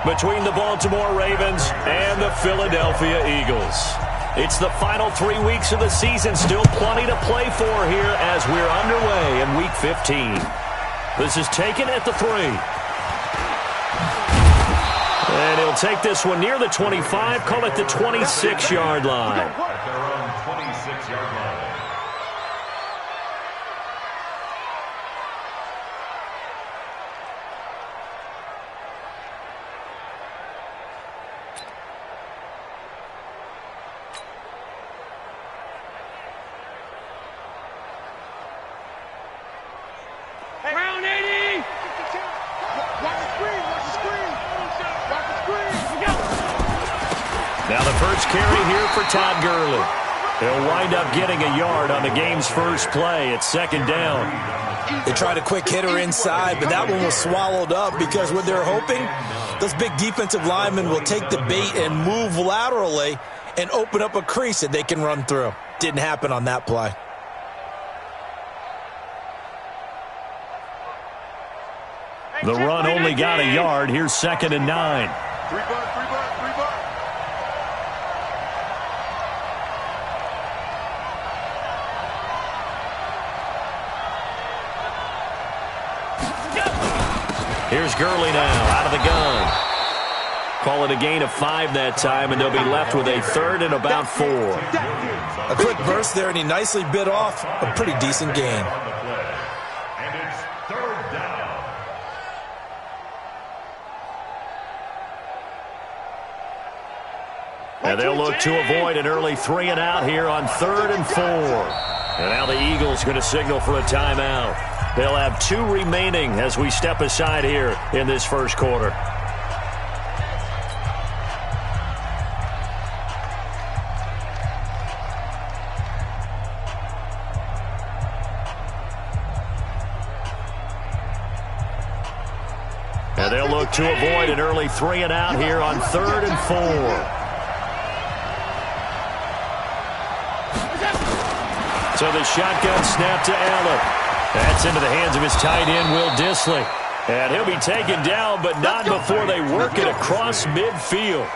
between the Baltimore Ravens and the Philadelphia Eagles. It's the final 3 weeks of the season. Still plenty to play for here as we're underway in Week 15. This is taken at the 3. And he'll take this one near the 25, call it the 26-yard line. At their own 26-yard line. Now the first carry here for Todd Gurley. He'll wind up getting a yard on the game's first play. It's 2nd down. They tried a quick hitter inside, but that one was swallowed up because what they're hoping, those big defensive linemen will take the bait and move laterally and open up a crease that they can run through. Didn't happen on that play. The run only got a yard. Here's 2nd and 9. Three buck. Here's Gurley now out of the gun. Call it a gain of 5 that time, and they'll be left with a 3rd and about 4. A quick burst there, and he nicely bit off a pretty decent gain. And it's 3rd down. And they'll look to avoid an early 3 and out here on 3rd and 4. And now the Eagles going to signal for a timeout. They'll have 2 remaining as we step aside here in this first quarter. And they'll look to avoid an early 3 and out here on 3rd and 4. So the shotgun snap to Allen. That's into the hands of his tight end, Will Dissly. And he'll be taken down, but not before they work it across midfield.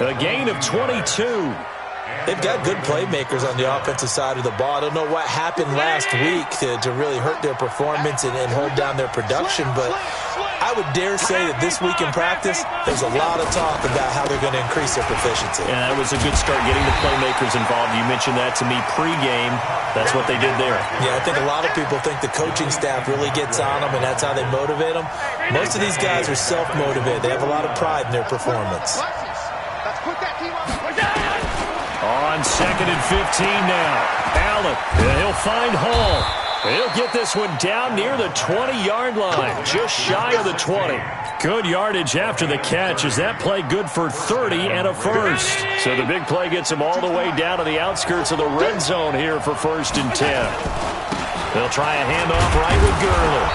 A gain of 22. They've got good playmakers on the offensive side of the ball. I don't know what happened last week to really hurt their performance and hold down their production, but I would dare say that this week in practice, there's a lot of talk about how they're going to increase their proficiency. Yeah, that was a good start getting the playmakers involved. You mentioned that to me pregame. That's what they did there. Yeah, I think a lot of people think the coaching staff really gets on them, and that's how they motivate them. Most of these guys are self-motivated. They have a lot of pride in their performance. On 2nd and 15 now. Allen, he'll find Hall. He'll get this one down near the 20-yard line, just shy of the 20. Good yardage after the catch. Is that play good for 30 and a first? So the big play gets him all the way down to the outskirts of the red zone here for 1st and 10. They'll try a handoff right with Gurley.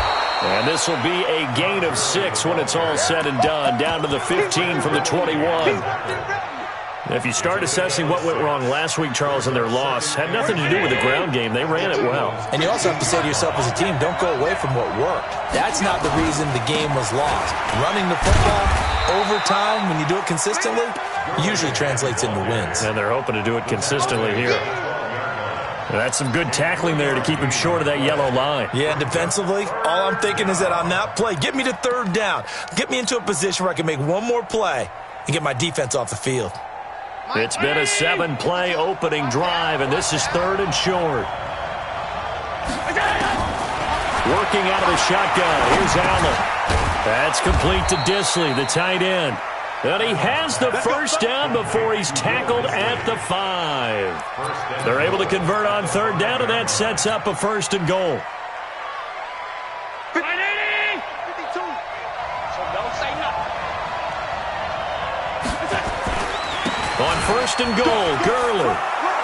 And this will be a gain of 6 when it's all said and done, down to the 15 from the 21. If you start assessing what went wrong last week, Charles, in their loss, had nothing to do with the ground game. They ran it well. And you also have to say to yourself as a team, don't go away from what worked. That's not the reason the game was lost. Running the football over time, when you do it consistently, usually translates into wins. And they're hoping to do it consistently here. That's some good tackling there to keep him short of that yellow line. Yeah, defensively, all I'm thinking is that on that play, get me to 3rd down. Get me into a position where I can make one more play and get my defense off the field. It's been a 7-play opening drive, and this is 3rd and short. Working out of the shotgun. Here's Allen. That's complete to Dissly, the tight end. And he has the first down before he's tackled at the 5. They're able to convert on 3rd down, and that sets up a 1st and goal. On 1st and goal, Gurley.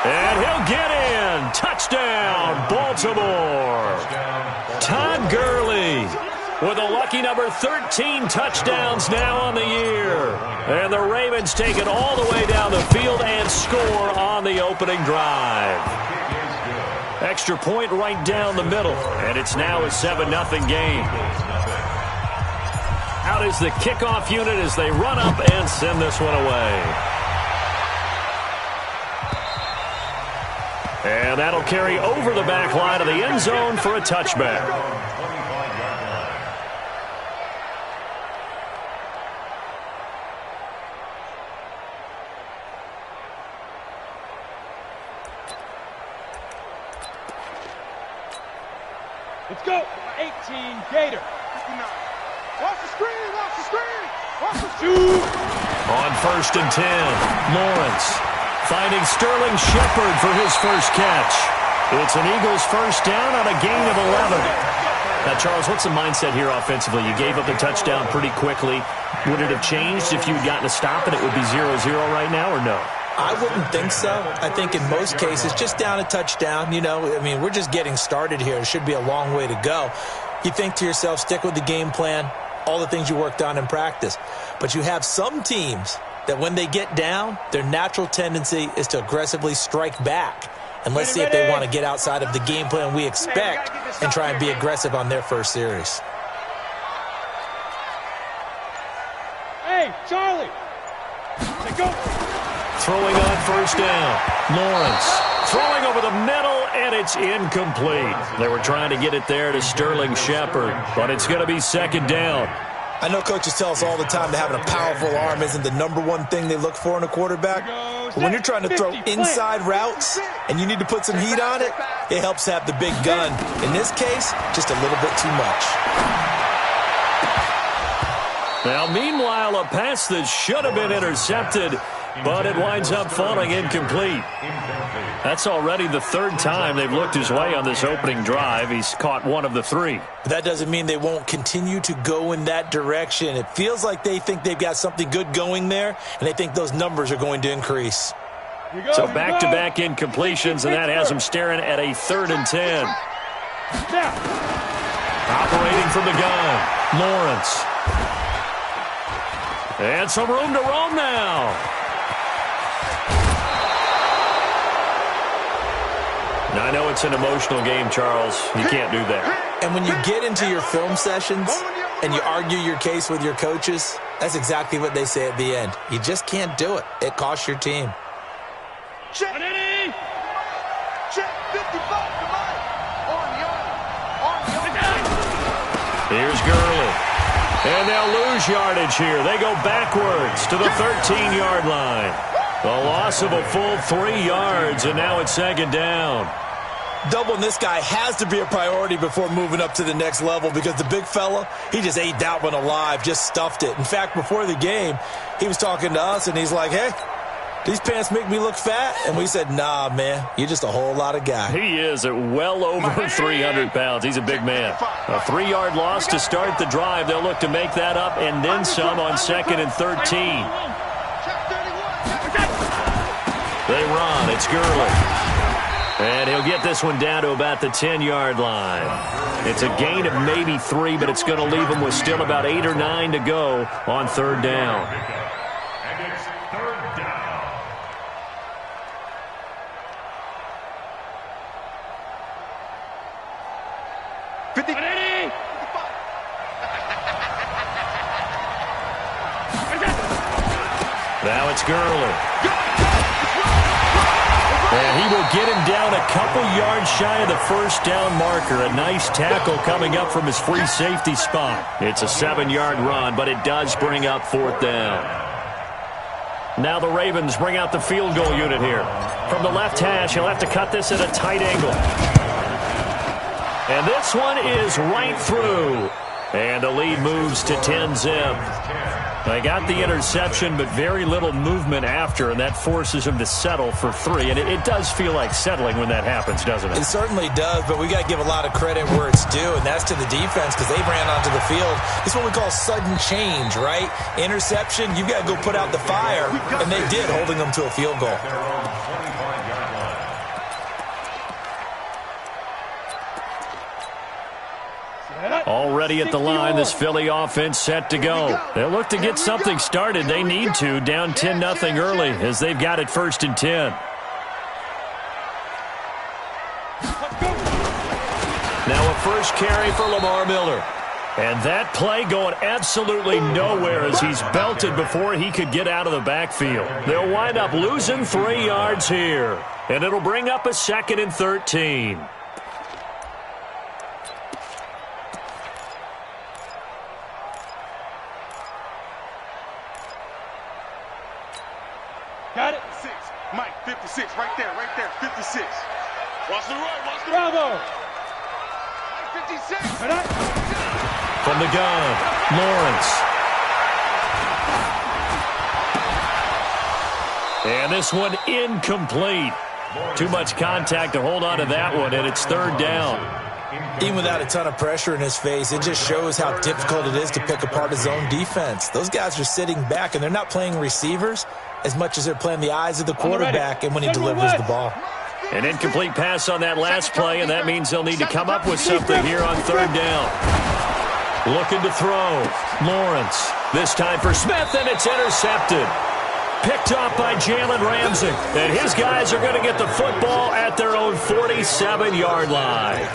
And he'll get in. Touchdown, Baltimore. Todd Gurley with a lucky number 13 touchdowns now on the year. And the Ravens take it all the way down the field and score on the opening drive. Extra point right down the middle. And it's now a 7-0 game. crowd is the kickoff unit as they run up and send this one away. And that'll carry over the back line of the end zone for a touchback. Let's go. 18, Gator. 59. Watch the screen, watch the screen. Watch the shoot. On 1st and 10, Lawrence finding Sterling Shepard for his first catch. It's an Eagles first down on a gain of 11. Now, Charles, what's the mindset here offensively? You gave up the touchdown pretty quickly. Would it have changed if you had gotten a stop and it would be 0-0 right now, or no? I wouldn't think so. I think in most cases, just down a touchdown, you know, I mean, we're just getting started here. It should be a long way to go. You think to yourself, stick with the game plan, all the things you worked on in practice. But you have some teams that when they get down, their natural tendency is to aggressively strike back. And let's see if they want to get outside of the game plan we expect and try and be aggressive on their first series. Hey, Charlie. Let's go. Throwing on first down. Lawrence throwing over the middle, and it's incomplete. They were trying to get it there to Sterling Shepard, but it's going to be second down. I know coaches tell us all the time that having a powerful arm isn't the #1 thing they look for in a quarterback. But when you're trying to throw inside routes and you need to put some heat on it, it helps have the big gun. In this case, just a little bit too much. Now, meanwhile, a pass that should have been intercepted, but it winds up falling incomplete. That's already the third time they've looked his way on this opening drive. He's caught one of the three. But that doesn't mean they won't continue to go in that direction. It feels like they think they've got something good going there, and they think those numbers are going to increase. So back-to-back incompletions, and that has them staring at a 3rd and 10. Operating from the gun, Lawrence. And some room to roam now. Now, I know it's an emotional game, Charles. You can't do that. And when you get into your film sessions and you argue your case with your coaches, that's exactly what they say at the end. You just can't do it. It costs your team. Check 55 to Mike. Here's Gurley. And they'll lose yardage here. They go backwards to the 13-yard line. The loss of a full 3 yards, and now it's second down. Doubling this guy has to be a priority before moving up to the next level because the big fella, he just ate that one alive, just stuffed it. In fact, before the game, he was talking to us, and he's like, hey, these pants make me look fat? And we said, nah, man, you're just a whole lot of guy. He is at well over 300 pounds. He's a big man. A 3-yard loss to start the drive. They'll look to make that up and then some on 2nd and 13. They run. It's Gurley. And he'll get this one down to about the 10-yard line. It's a gain of maybe 3, but it's going to leave him with still about 8 or 9 to go on 3rd down. And it's 3rd down. Now it's Gurley. And he will get him down a couple yards shy of the first down marker. A nice tackle coming up from his free safety spot. It's a 7-yard run, but it does bring up 4th down. Now the Ravens bring out the field goal unit here. From the left hash, he'll have to cut this at a tight angle. And this one is right through. And the lead moves to 10-zip. They got the interception, but very little movement after, and that forces him to settle for 3. And it does feel like settling when that happens, doesn't it? It certainly does, but we got to give a lot of credit where it's due, and that's to the defense because they ran onto the field. It's what we call sudden change, right? Interception, you've got to go put out the fire, and they did, holding them to a field goal. Already at the line, this Philly offense set to go. They'll look to get something started. They need to, down 10-0 early as they've got it 1st and 10. Now a first carry for Lamar Miller. And that play going absolutely nowhere as he's belted before he could get out of the backfield. They'll wind up losing 3 yards here. And it'll bring up a 2nd and 13. Got it. 6. Mike, 56. Right there. 56. Watch the run. Bravo. 56. From the gun, Lawrence. And this one incomplete. Too much contact to hold on to that one, and it's 3rd down. Even without a ton of pressure in his face, it just shows how difficult it is to pick apart his own defense. Those guys are sitting back, and they're not playing receivers as much as they're playing the eyes of the quarterback and when he delivers the ball. An incomplete pass on that last play, and that means they'll need to come up with something here on 3rd down. Looking to throw. Lawrence. This time for Smith, and it's intercepted. Picked off by Jalen Ramsey. And his guys are going to get the football at their own 47-yard line.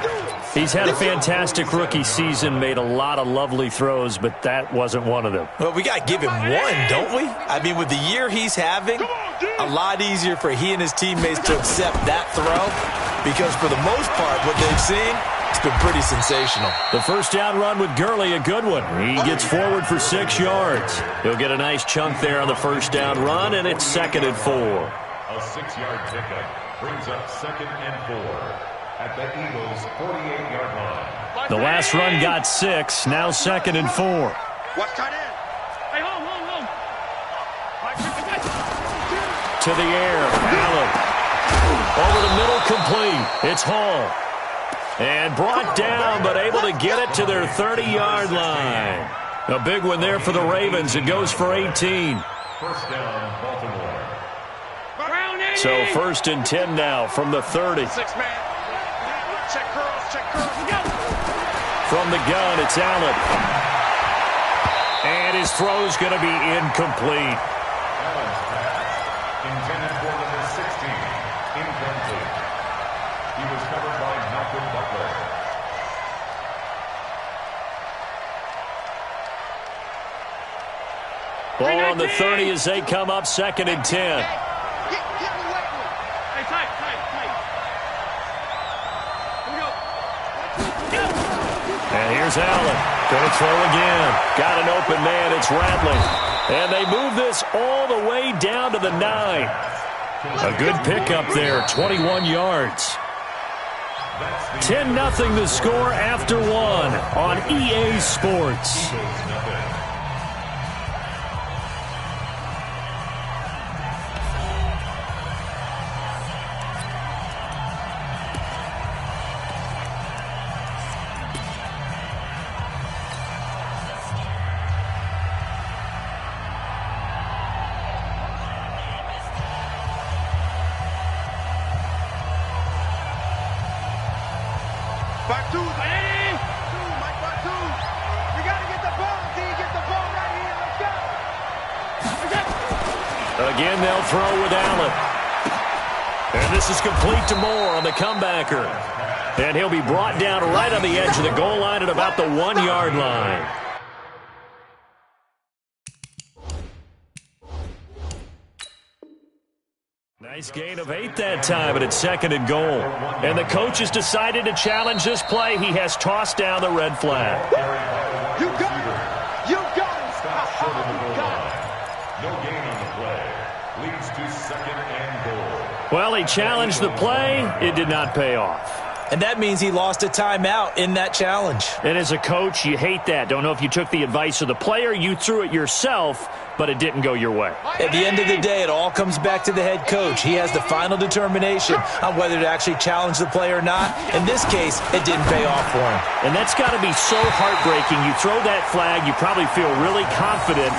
He's had a fantastic rookie season, made a lot of lovely throws, but that wasn't one of them. Well, we got to give him one, don't we? I mean, with the year he's having, a lot easier for he and his teammates to accept that throw because for the most part, what they've seen, it's been pretty sensational. The first down run with Gurley, a good one. He gets forward for 6 yards. He'll get a nice chunk there on the first down run, and it's 2nd and 4. A 6-yard pickup brings up 2nd and 4 at the Eagles' 48-yard line. The last run got 6, now 2nd and 4. Watch tight end. Hey, home. To the air, Allen. Over the middle, complete. It's Hall. And brought down, but able to get it to their 30-yard line. A big one there for the Ravens. It goes for 18. First down, Baltimore. So 1st and 10 now from the 30. 6-man. Check curls. From the gun, it's Allen. And his throw's going to be incomplete. Allen's pass intended for number 16. Incomplete. He was covered by Malcolm Butler. Ball on the 30 as they come up 2nd and 10. And here's Allen. Going to throw again. Got an open man. It's Rattling. And they move this all the way down to the 9. A good pickup there, 21 yards. 10-0 the score after 1 on EA Sports. Again, they'll throw with Allen. And this is complete to Moore on the comebacker. And he'll be brought down right on the edge of the goal line at about the 1-yard line. Nice gain of 8 that time, but it's 2nd and goal. And the coach has decided to challenge this play. He has tossed down the red flag. You got it. You got it. Stop short of the goal line. No gain on the play. Leads to 2nd and goal. Well, he challenged the play. It did not pay off. And that means he lost a timeout in that challenge. And as a coach, you hate that. Don't know if you took the advice of the player. You threw it yourself, but it didn't go your way. At the end of the day, it all comes back to the head coach. He has the final determination on whether to actually challenge the play or not. In this case, it didn't pay off for him. And that's got to be so heartbreaking. You throw that flag, you probably feel really confident,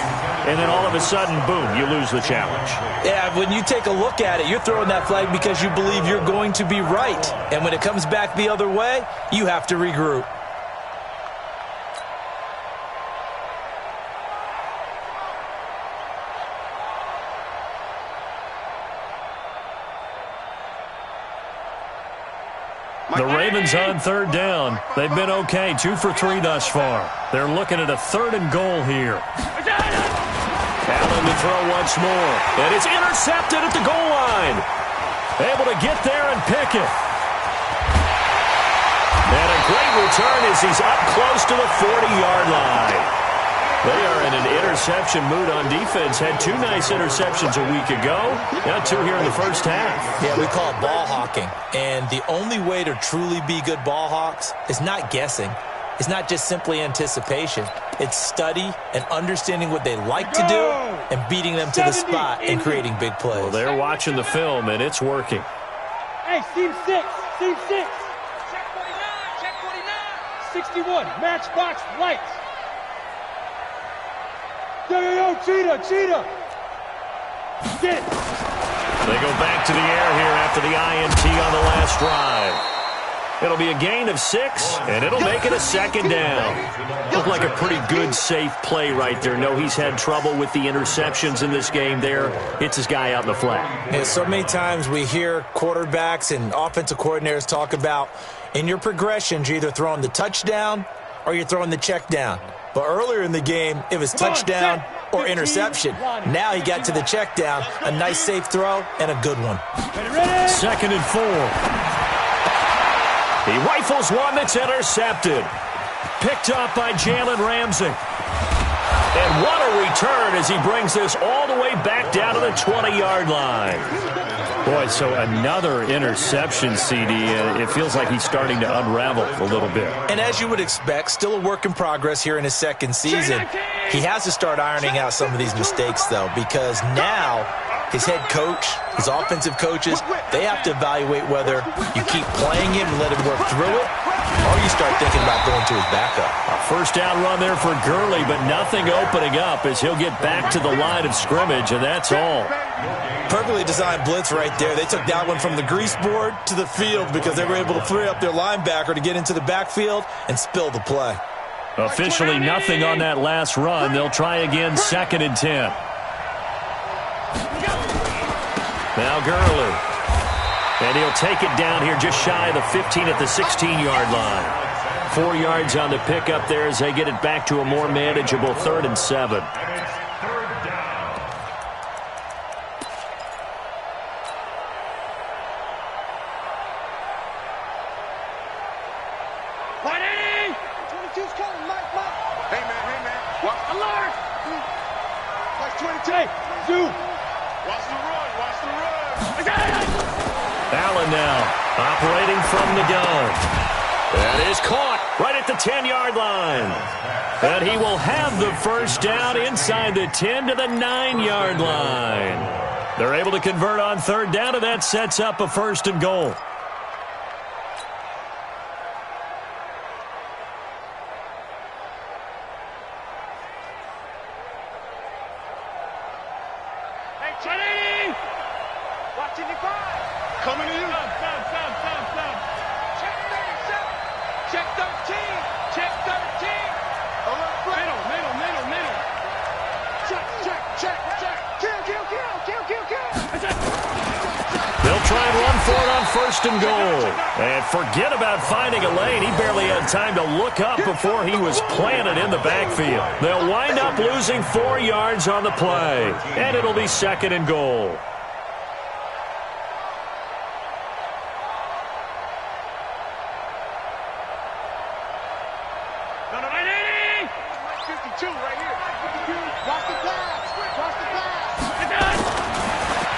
and then all of a sudden, boom, you lose the challenge. Yeah, when you take a look at it, you're throwing that flag because you believe you're going to be right. And when it comes back the other way, you have to regroup. The Ravens on third down. They've been okay, 2 for 3 thus far. They're looking at a 3rd and goal here. Allen to throw once more. And it's intercepted at the goal line. Able to get there and pick it. And a great return as he's up close to the 40-yard line. They are in an interception mood on defense. Had 2 nice interceptions a week ago. Now 2 here in the first half. Yeah, we call it ball hawking. And the only way to truly be good ball hawks is not guessing. It's not just simply anticipation. It's study and understanding what they like to do and beating them to the spot and creating big plays. Well, they're watching the film, and it's working. Hey, Team 6, Team 6. Check 49, check 49. 61, matchbox lights. Yo, Cheetah, Cheetah. Get it. They go back to the air here after the INT on the last drive. It'll be a gain of 6, and it'll make it a 2nd down. Looked like a pretty good, safe play right there. No, he's had trouble with the interceptions in this game there. Hits his guy out in the flat. Yeah, so many times we hear quarterbacks and offensive coordinators talk about in your progressions, you're either throwing the touchdown or you're throwing the check down. But earlier in the game, it was touchdown or interception. Now he got to the check down, a nice safe throw, and a good one. 2nd and 4. He rifles one that's intercepted. Picked up by Jalen Ramsey. And what a return as he brings this all the way back down to the 20-yard line. Boy, so another interception, CD. It feels like he's starting to unravel a little bit. And as you would expect, still a work in progress here in his 2nd season. He has to start ironing out some of these mistakes, though, because now his head coach, his offensive coaches, they have to evaluate whether you keep playing him and let him work through it, or you start thinking about going to his backup. A 1st down run there for Gurley, but nothing opening up as he'll get back to the line of scrimmage, and that's all. Perfectly designed blitz right there. They took that one from the grease board to the field because they were able to free up their linebacker to get into the backfield and spill the play. Officially nothing on that last run. They'll try again, 2nd and 10. Now Gurley. And he'll take it down here just shy of the 15 at the 16-yard line. 4 yards on the pickup there as they get it back to a more manageable 3rd and 7. Allen now operating from the gun. That is caught right at the 10-yard line. And he will have the 1st down inside the 10 to the 9-yard line. They're able to convert on 3rd down, and that sets up a 1st and goal. Coming to you. Check 37. Check 13. Check 13. Middle. Check. Kill. They'll try and run for it on 1st and goal. And forget about finding a lane. He barely had time to look up before he was planted in the backfield. They'll wind up losing 4 yards on the play. And it'll be 2nd and goal.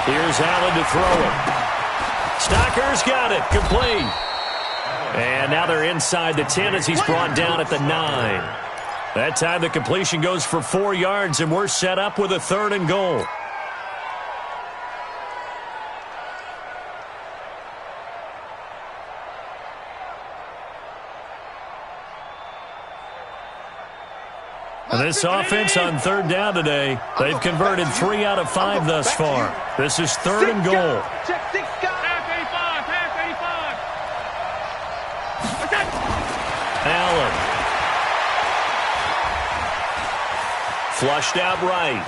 Here's Allen to throw it. Stocker's got it. Complete. And now they're inside the 10 as he's brought down at the 9. That time the completion goes for 4 yards, and we're set up with a 3rd and goal. And this offense on 3rd down today, they've converted 3 out of 5 thus far. This is 3rd and goal. Allen. Flushed out right.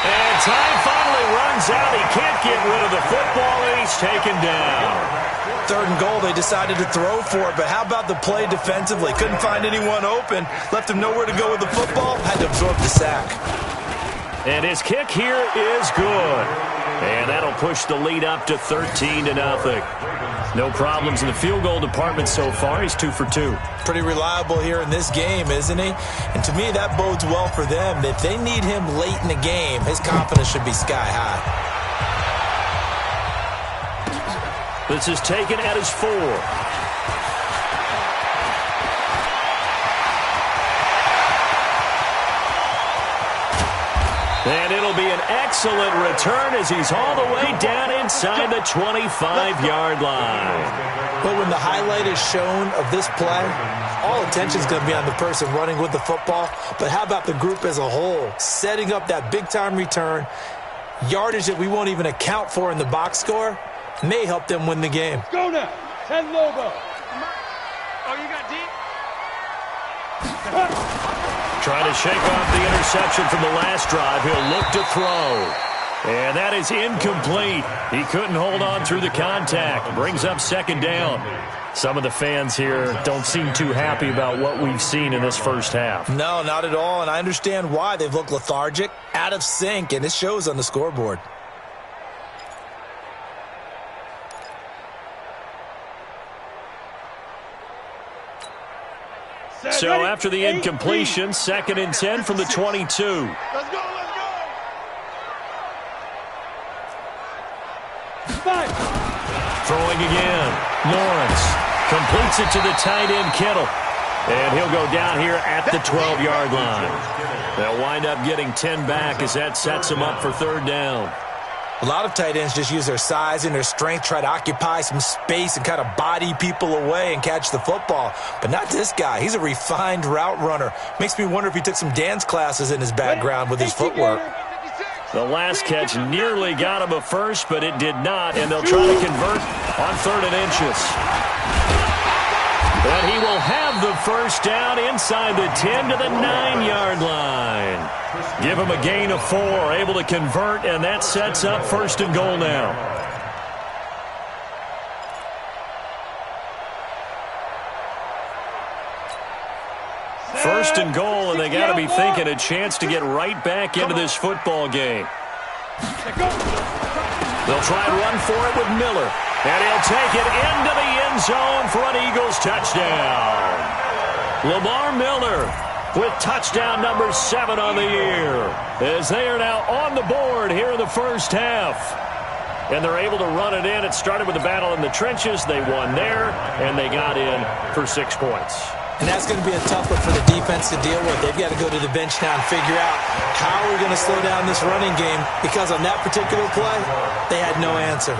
And time finally runs out. He can't get rid of the football, and he's taken down. 3rd and goal, they decided to throw for it, but how about the play defensively? Couldn't find anyone open, left him nowhere to go with the football, had to absorb the sack. And his kick here is good. And that'll push the lead up to 13-0. No problems in the field goal department so far. He's 2 for 2. Pretty reliable here in this game, isn't he? And to me, that bodes well for them. If they need him late in the game, his confidence should be sky high. This is taken at his 4. And it'll be an excellent return as he's all the way down inside the 25-yard line. But when the highlight is shown of this play, all attention is going to be on the person running with the football. But how about the group as a whole, setting up that big-time return, yardage that we won't even account for in the box score, may help them win the game. Go now, 10 Lobo. Oh, you got deep? Trying to shake off the interception from the last drive. He'll look to throw. And that is incomplete. He couldn't hold on through the contact. Brings up 2nd down. Some of the fans here don't seem too happy about what we've seen in this first half. No, not at all, and I understand why. They've looked lethargic, out of sync, and it shows on the scoreboard. So after the incompletion, 2nd and 10 from the 22. Let's go, let's go. Throwing again. Lawrence completes it to the tight end, Kittle. And he'll go down here at the 12-yard line. They'll wind up getting 10 back as that sets him up for 3rd down. A lot of tight ends just use their size and their strength, try to occupy some space and kind of body people away and catch the football. But not this guy. He's a refined route runner. Makes me wonder if he took some dance classes in his background with his footwork. The last catch nearly got him a first, but it did not, and they'll try to convert on 3rd and inches. But he will have the first down inside the 10 to the 9-yard line. Give him a gain of 4, able to convert, and that sets up 1st and goal now. First and goal, and they got to be thinking a chance to get right back into this football game. They'll try and run for it with Miller, and he'll take it into the end zone for an Eagles touchdown. Lamar Miller with touchdown number 7 on the year, as they are now on the board here in the first half. And they're able to run it in. It started with a battle in the trenches. They won there, and they got in for 6 points. And that's going to be a tough one for the defense to deal with. They've got to go to the bench now and figure out how we're going to slow down this running game, because on that particular play, they had no answer.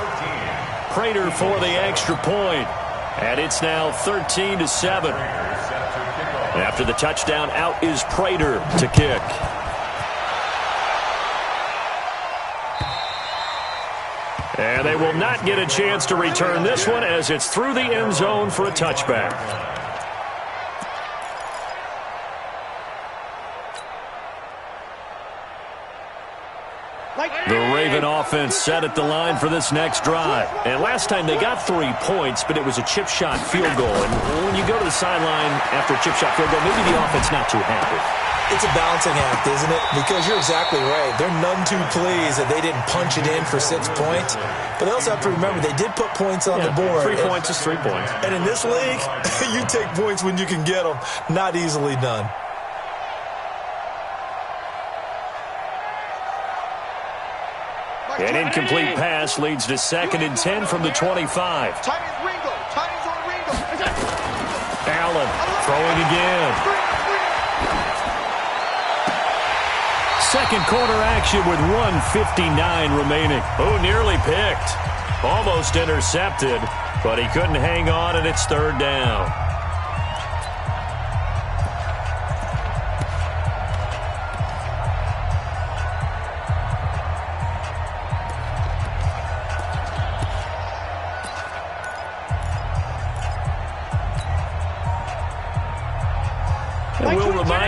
Prater for the extra point, and it's now 13-7. After the touchdown, out is Prater to kick. And they will not get a chance to return this one, as it's through the end zone for a touchback. The Raven offense set at the line for this next drive. And last time they got 3 points, but it was a chip shot field goal. And when you go to the sideline after a chip shot field goal, maybe the offense not too happy. It's a balancing act, isn't it? Because you're exactly right. They're none too pleased that they didn't punch it in for 6 points. But they also have to remember they did put points on the board. 3 points is 3 points. And in this league, you take points when you can get them. Not easily done. An incomplete pass leads to 2nd and 10 from the 25. Allen throwing again. Second quarter action with 1:59 remaining. Oh, nearly picked. Almost intercepted, but he couldn't hang on, and it's 3rd down.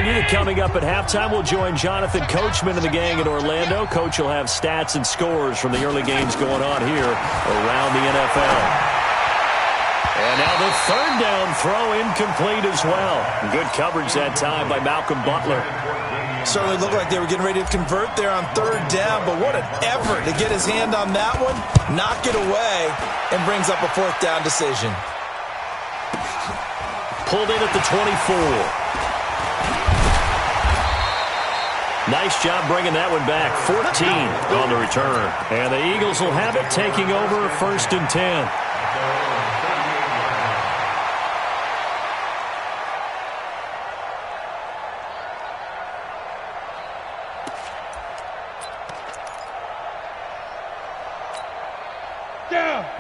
remind you that coming up at halftime, we'll join Jonathan Coachman and the gang in Orlando. Coach will have stats and scores from the early games going on here around the NFL. And now the third down throw incomplete as well. Good coverage that time by Malcolm Butler. Certainly looked like they were getting ready to convert there on third down, but what an effort to get his hand on that one, knock it away, and brings up a fourth down decision. Pulled in at the 24. Nice job bringing that one back. 14 on the return. And the Eagles will have it, taking over 1st and 10.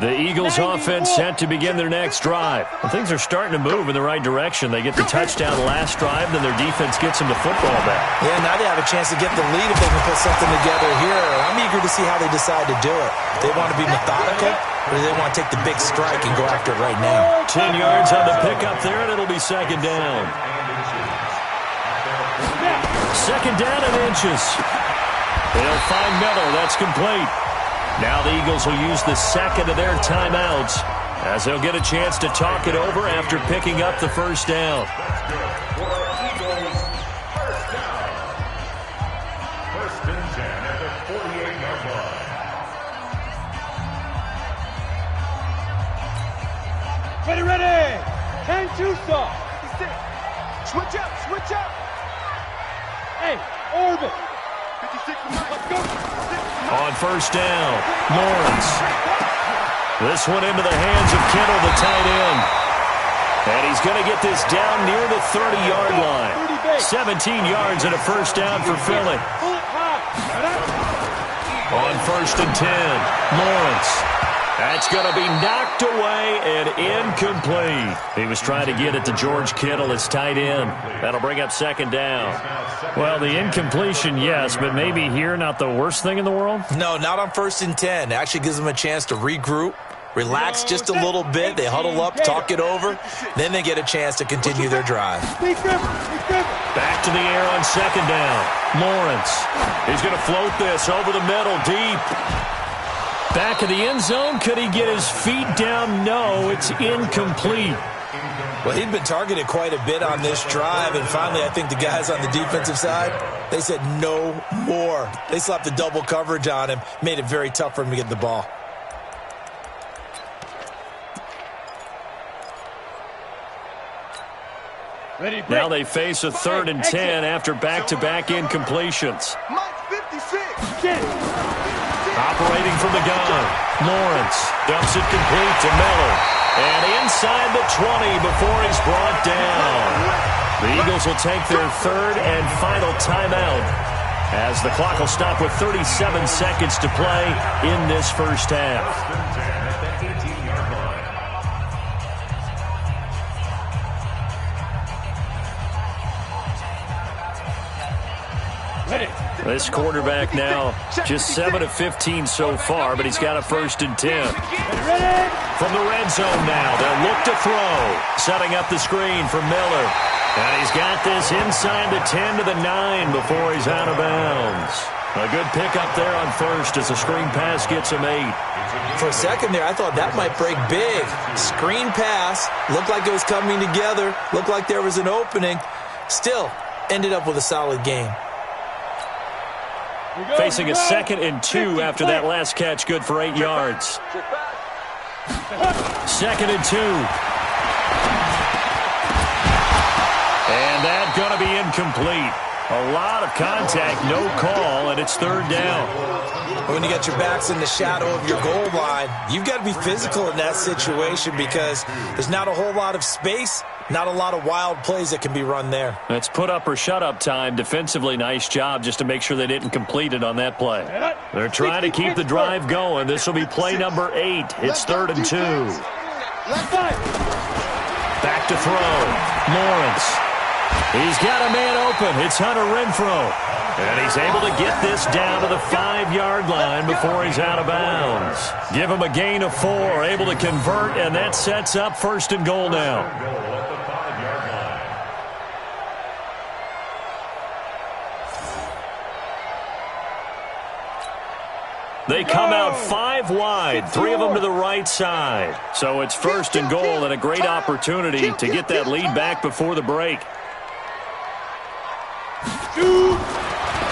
The Eagles offense set to begin their next drive. And things are starting to move in the right direction. They get the touchdown last drive, then their defense gets them the football back. Yeah, now they have a chance to get the lead if they can put something together here. I'm eager to see how they decide to do it. They want to be methodical, or do they want to take the big strike and go after it right now? 10 yards on the pickup there, and it'll be second down. Second down and inches. They'll find Miller. That's complete. Now the Eagles will use the second of their timeouts as they'll get a chance to talk it over after picking up the first down. First and 10 at the 48-yard line. Ready. 10-2 stop. Switch up. Hey, orbit. 56 let's go. On first down, Lawrence. This one into the hands of Kittle, the tight end. And he's going to get this down near the 30-yard line. 17 yards and a first down for Philly. On first and 10, Lawrence. That's going to be knocked away and incomplete. He was trying to get it to George Kittle, his tight end. That'll bring up second down. Well, the incompletion, yes, but maybe here not the worst thing in the world? No, not on 1st and 10. It actually gives them a chance to regroup, relax just a little bit. They huddle up, talk it over. Then they get a chance to continue their drive. Back to the air on second down. Lawrence. He's going to float this over the middle, deep. Back of the end zone. Could he get his feet down? No, it's incomplete. Well, he'd been targeted quite a bit on this drive, and finally I think the guys on the defensive side, they said no more. They slapped the double coverage on him, made it very tough for him to get the ball. Now they face a 3rd and 10 after back-to-back incompletions. Operating from the gun, Lawrence dumps it complete to Miller. And inside the 20 before he's brought down. The Eagles will take their 3rd and final timeout as the clock will stop with 37 seconds to play in this first half. This quarterback now just 7 of 15 so far, but he's got a 1st and 10. From the red zone now, they'll look to throw. Setting up the screen for Miller. And he's got this inside the 10 to the 9 before he's out of bounds. A good pickup there on first as the screen pass gets him 8. For a second there, I thought that might break big. Screen pass, looked like it was coming together, looked like there was an opening. Still, ended up with a solid game. Facing a 2nd and 2 after that last catch, good for 8 yards. 2nd and 2. And that's going to be incomplete. A lot of contact, no call, and it's 3rd down. When you got your backs in the shadow of your goal line, you've got to be physical in that situation because there's not a whole lot of space, not a lot of wild plays that can be run there. It's put up or shut up time. Defensively, nice job just to make sure they didn't complete it on that play. They're trying to keep the drive going. This will be play number 8. It's 3rd and 2. Back to throw. Lawrence. He's got a man open. It's Hunter Renfrow. And he's able to get this down to the 5-yard line before he's out of bounds. Give him a gain of 4, able to convert, and that sets up 1st and goal now. They come out 5 wide, 3 of them to the right side. So it's first and goal and a great opportunity to get that lead back before the break.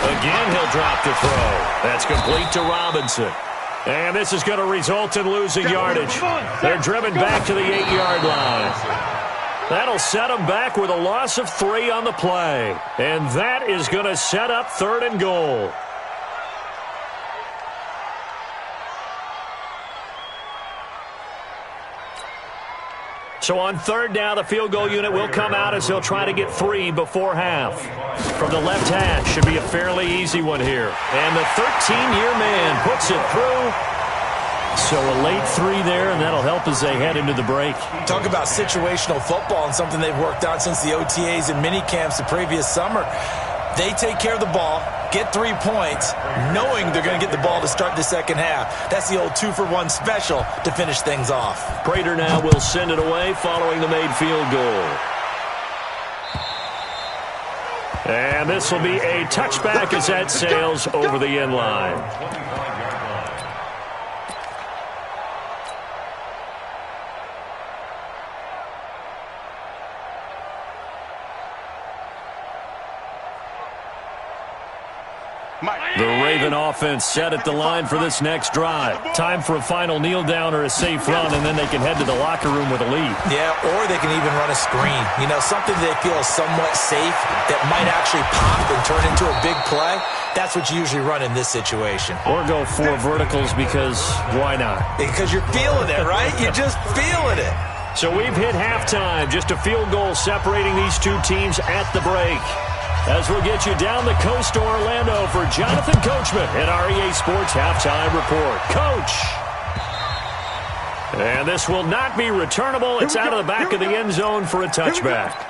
Again, he'll drop the throw. That's complete to Robinson. And this is going to result in losing yardage. They're driven back to the 8-yard line. That'll set them back with a loss of 3 on the play. And that is going to set up 3rd and goal. So on 3rd down, the field goal unit will come out as they'll try to get 3 before half. From the left hash, should be a fairly easy one here. And the 13-year man puts it through. So a late 3 there, and that'll help as they head into the break. Talk about situational football and something they've worked on since the OTAs and mini camps the previous summer. They take care of the ball, get 3 points, knowing they're going to get the ball to start the second half. That's the old 2-for-1 special to finish things off. Prater now will send it away following the made field goal. And this will be a touchback as that sails over the end line. The Raven offense set at the line for this next drive. Time for a final kneel down or a safe run, and then they can head to the locker room with a lead. Yeah, or they can even run a screen. You know, something they feel is somewhat safe that might actually pop and turn into a big play. That's what you usually run in this situation. Or go 4 verticals because why not? Because you're feeling it, right? You're just feeling it. So we've hit halftime. Just a field goal separating these two teams at the break. As we'll get you down the coast to Orlando for Jonathan Coachman at our EA Sports Halftime Report. Coach! And this will not be returnable. It's out of the back of the end zone for a touchback.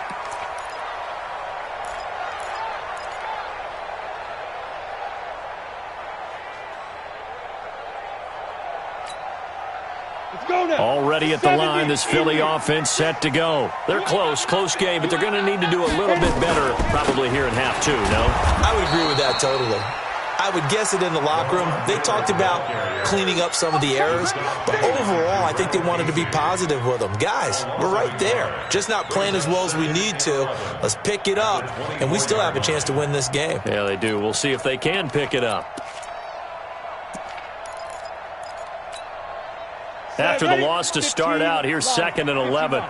Already at the line, this Philly offense set to go. They're close game, but they're going to need to do a little bit better probably here in half 2, no? I would agree with that totally. I would guess it in the locker room. They talked about cleaning up some of the errors, but overall, I think they wanted to be positive with them. Guys, we're right there. Just not playing as well as we need to. Let's pick it up, and we still have a chance to win this game. Yeah, they do. We'll see if they can pick it up. After the loss to start out, here's 2nd and 11.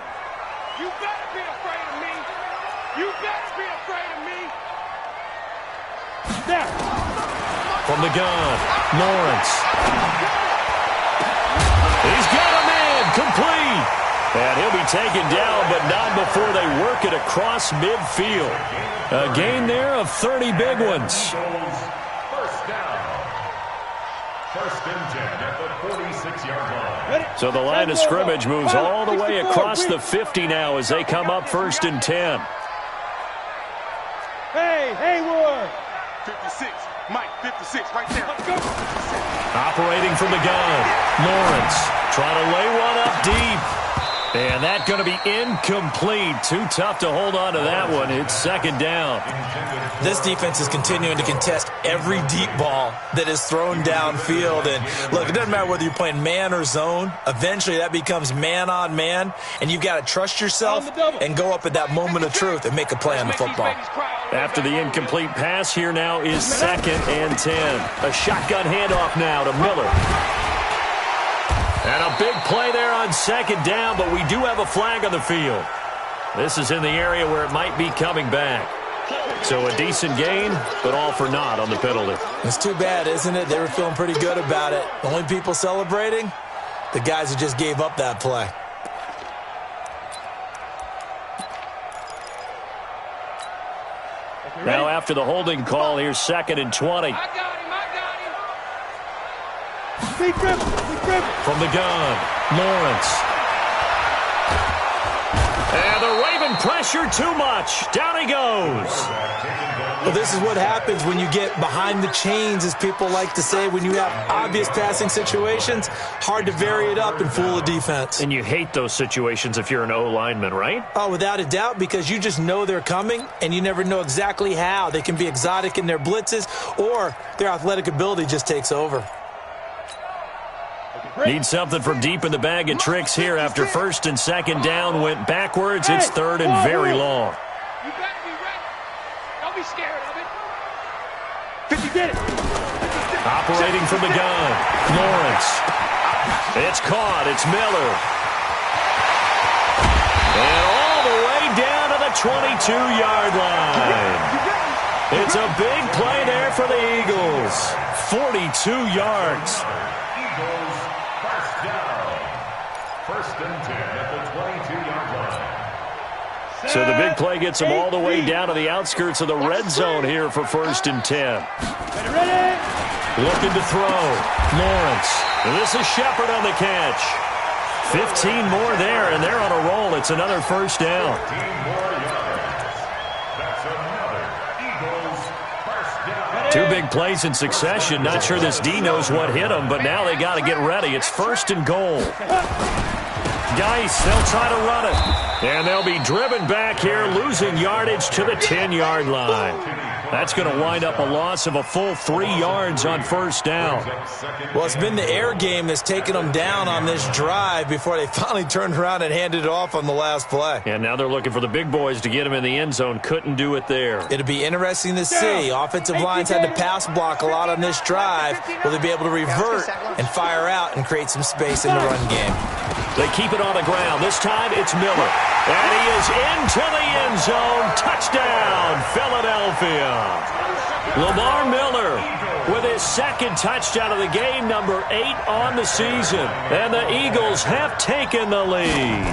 You better be afraid of me. You better be afraid of me. Snap. From the gun, Lawrence. He's got a man, complete. And he'll be taken down, but not before they work it across midfield. A gain there of 30 big ones. First down. 1st and 10 at the 46-yard line. So the line of scrimmage moves all the way across the 50 now as they come up 1st and 10. Hey, Haywood. 56. Mike, 56, right there. Let's go. Operating from the gun, Lawrence trying to lay one up deep. And that's going to be incomplete. Too tough to hold on to that one. It's 2nd down. This defense is continuing to contest every deep ball that is thrown downfield. And look, it doesn't matter whether you're playing man or zone. Eventually, that becomes man on man. And you've got to trust yourself and go up at that moment of truth and make a play on the football. After the incomplete pass, here now is 2nd and 10. A shotgun handoff now to Miller. And a big play there on 2nd down, but we do have a flag on the field. This is in the area where it might be coming back. So a decent gain, but all for naught on the penalty. It's too bad, isn't it? They were feeling pretty good about it. The only people celebrating, the guys who just gave up that play. Now after the holding call, here's 2nd and 20. From the gun, Lawrence. And the Raven pressure too much. Down he goes. Well, this is what happens when you get behind the chains, as people like to say. When you have obvious passing situations, hard to vary it up and fool the defense. And you hate those situations if you're an O-lineman, right? Oh, without a doubt, because you just know they're coming, and you never know exactly how. They can be exotic in their blitzes, or their athletic ability just takes over. Need something from deep in the bag of tricks here after first and second down went backwards. It's third and very long. You better be ready. Don't be scared of it. 50, get it. Operating from the gun, Lawrence. It's caught. It's Miller. And all the way down to the 22-yard line. It's a big play there for the Eagles. 42 yards. Eagles first down. First and 10 at the 22-yard line. So the big play gets them all the way down to the outskirts of the red zone here for first and 10. Ready? Looking to throw. Lawrence. And this is Shepard on the catch. 15 more there, and they're on a roll. It's another first down. 15 more yards. That's another Eagles first down. Two big plays in succession. Not sure this D knows what hit them, but now they got to get ready. It's first and goal. Geis, they'll try to run it. And they'll be driven back here, losing yardage to the 10-yard line. That's going to wind up a loss of a full 3 yards on first down. Well, it's been the air game that's taken them down on this drive before they finally turned around and handed it off on the last play. And now they're looking for the big boys to get him in the end zone. Couldn't do it there. It'll be interesting to see. Offensive lines had to pass block a lot on this drive. Will they be able to revert and fire out and create some space in the run game? They keep it on the ground. This time it's Miller. And he is into the end zone. Touchdown, Philadelphia. Lamar Miller with his second touchdown of the game, number 8 on the season. And the Eagles have taken the lead.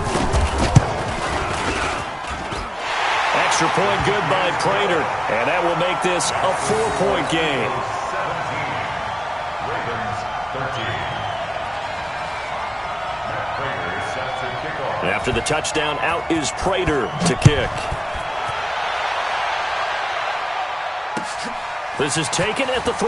Extra point good by Prater. And that will make this a 4-point game. 17. Ravens 13. After the touchdown, out is Prater to kick. This is taken at the 3.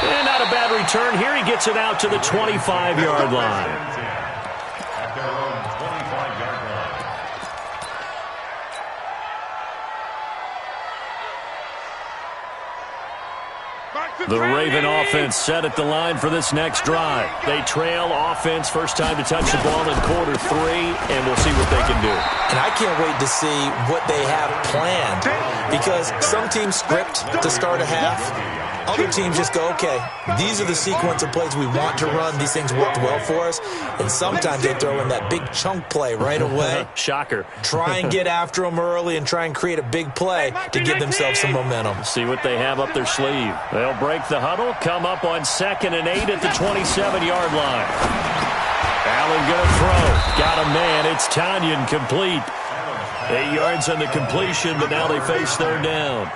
And not a bad return here. He gets it out to the 25-yard line. At their own 25-yard line. The Raven offense set at the line for this next drive. They trail offense, first time to touch the ball in quarter 3, and we'll see what they can do. And I can't wait to see what they have planned, because some teams script to start a half. Other teams just go, okay, these are the sequence of plays we want to run. These things worked well for us. And sometimes they throw in that big chunk play right away. Shocker. Try and get after them early and try and create a big play to give themselves some momentum. See what they have up their sleeve. They'll break the huddle, come up on 2nd and 8 at the 27-yard line. Allen going to throw. Got a man. It's Tanyan complete. 8 yards on the completion, but now they face third down.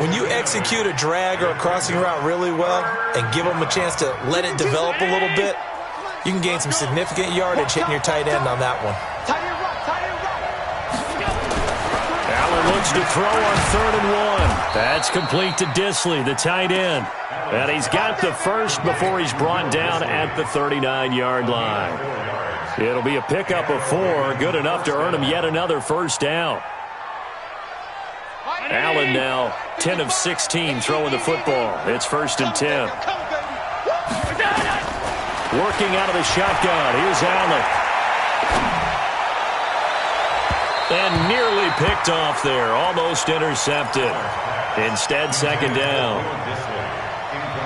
When you execute a drag or a crossing route really well and give them a chance to let it develop a little bit, you can gain some significant yardage hitting your tight end on that one. Allen looks to throw on 3rd and 1. That's complete to Disley, the tight end. And he's got the first before he's brought down at the 39-yard line. It'll be a pickup of 4, good enough to earn him yet another first down. Allen now 10 of 16 throwing the football. It's 1st and 10. Working out of the shotgun. Here's Allen. And nearly picked off there. Almost intercepted. Instead, 2nd down.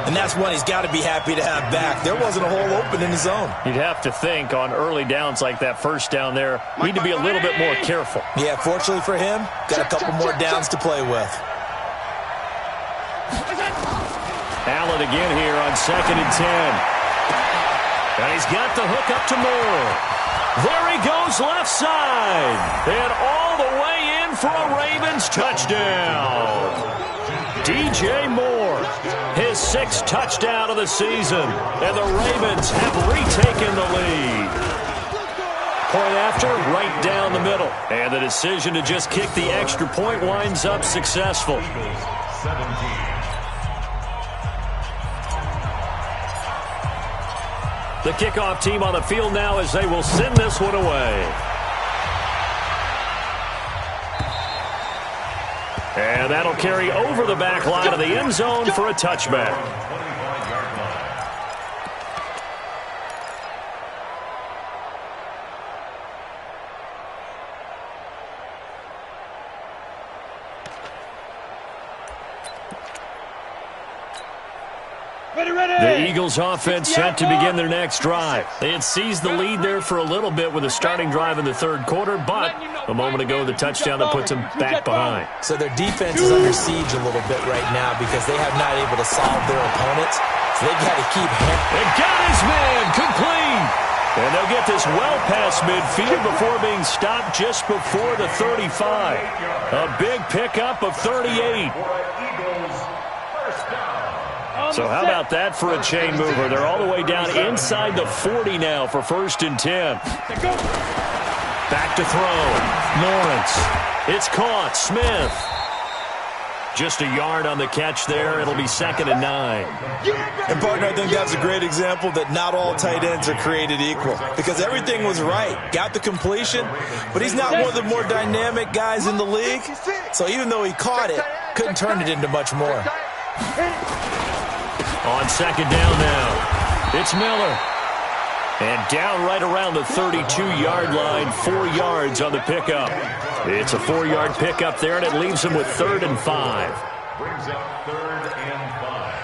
And that's one he's got to be happy to have back. There wasn't a hole open in the zone. You'd have to think on early downs like that first down there, need to be a little bit more careful. Yeah, fortunately for him, got a couple more downs to play with. Allen again here on 2nd and 10. And he's got the hook up to Moore. There he goes left side. And all the way in for a Ravens touchdown. DJ Moore, his 6th touchdown of the season, and the Ravens have retaken the lead. Point after, right down the middle, and the decision to just kick the extra point winds up successful. 17. The kickoff team on the field now as they will send this one away. And that'll carry over the back line of the end zone for a touchback. The Eagles offense set to begin their next drive. They had seized the lead there for a little bit with a starting drive in the third quarter, but a moment ago the touchdown that puts them back behind. So their defense is under siege a little bit right now because they have not able to solve their opponents. So they've got to keep and got his man complete. And they'll get this well past midfield before being stopped just before the 35. A big pickup of 38. So how about that for a chain mover? They're all the way down inside the 40 now for 1st and 10. Back to throw. Lawrence. It's caught. Smith. Just a yard on the catch there. It'll be 2nd and 9. And, partner, I think that's a great example that not all tight ends are created equal because everything was right. Got the completion, but he's not one of the more dynamic guys in the league. So even though he caught it, couldn't turn it into much more. On 2nd down now, it's Miller. And down right around the 32-yard line, 4 yards on the pickup. It's a 4-yard pickup there, and it leaves him with 3rd and 5. Brings up 3rd and 5.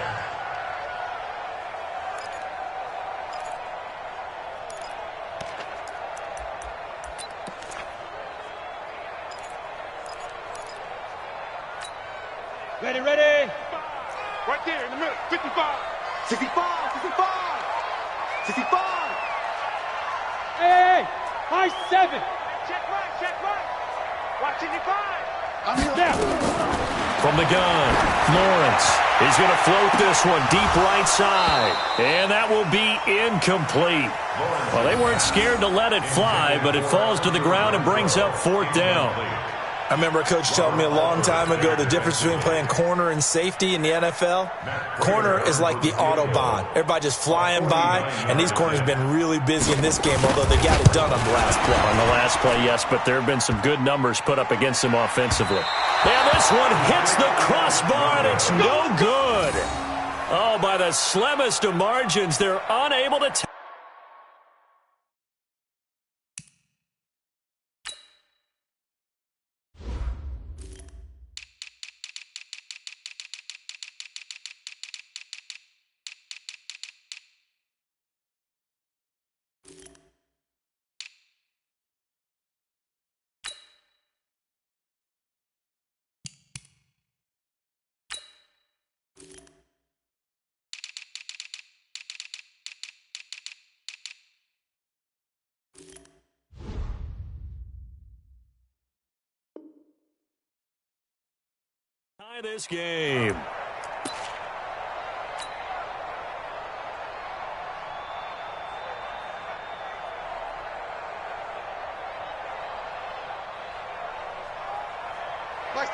Ready. Right there in the middle. 55. 65. 65. 65. Hey, high 7. Check right. Watching your 5. I'm here. Now. From the gun, Lawrence is going to float this one deep right side. And that will be incomplete. Well, they weren't scared to let it fly, but it falls to the ground and brings up 4th down. I remember a coach telling me a long time ago the difference between playing corner and safety in the NFL. Corner is like the Autobahn. Everybody just flying by, and these corners have been really busy in this game, although they got it done on the last play. On the last play, yes, but there have been some good numbers put up against them offensively. And this one hits the crossbar, and it's no good. Oh, by the slimmest of margins, they're unable to tie this game.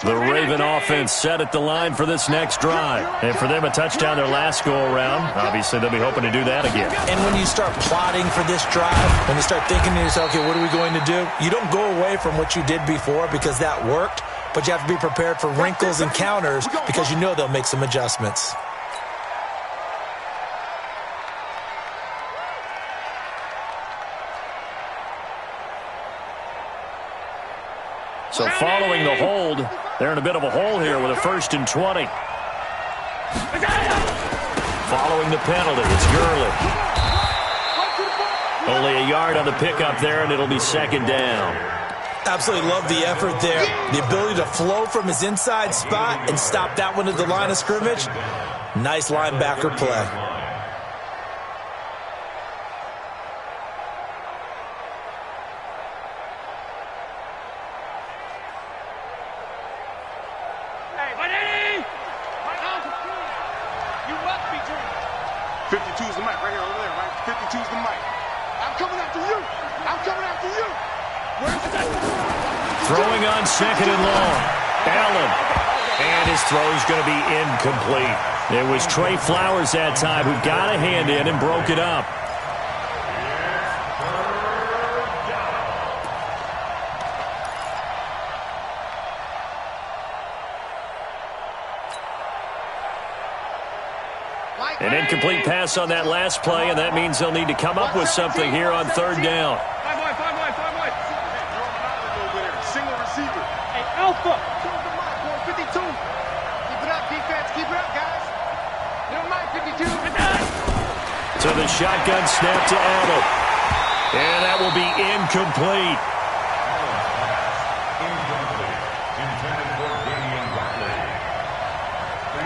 The Raven offense set at the line for this next drive. And for them, a touchdown their last go-around. Obviously, they'll be hoping to do that again. And when you start plotting for this drive, when you start thinking to yourself, okay, what are we going to do? You don't go away from what you did before because that worked, but you have to be prepared for wrinkles and counters because you know they'll make some adjustments. So following the hold, they're in a bit of a hole here with a 1st and 20. Following the penalty, it's Gurley. Only a yard on the pickup there, and it'll be 2nd down. Absolutely love the effort there. The ability to flow from his inside spot and stop that one at the line of scrimmage. Nice linebacker play. Throwing on 2nd and long. Allen. And his throw's going to be incomplete. It was Trey Flowers that time who got a hand in and broke it up. An incomplete pass on that last play, and that means they'll need to come up with something here on 3rd down. Single receiver. Hey, Alpha. 52. Keep it up, defense. Keep it up, guys. You don't mind To the shotgun snap to Allen. And that will be incomplete. Intended for Damian Riley. 3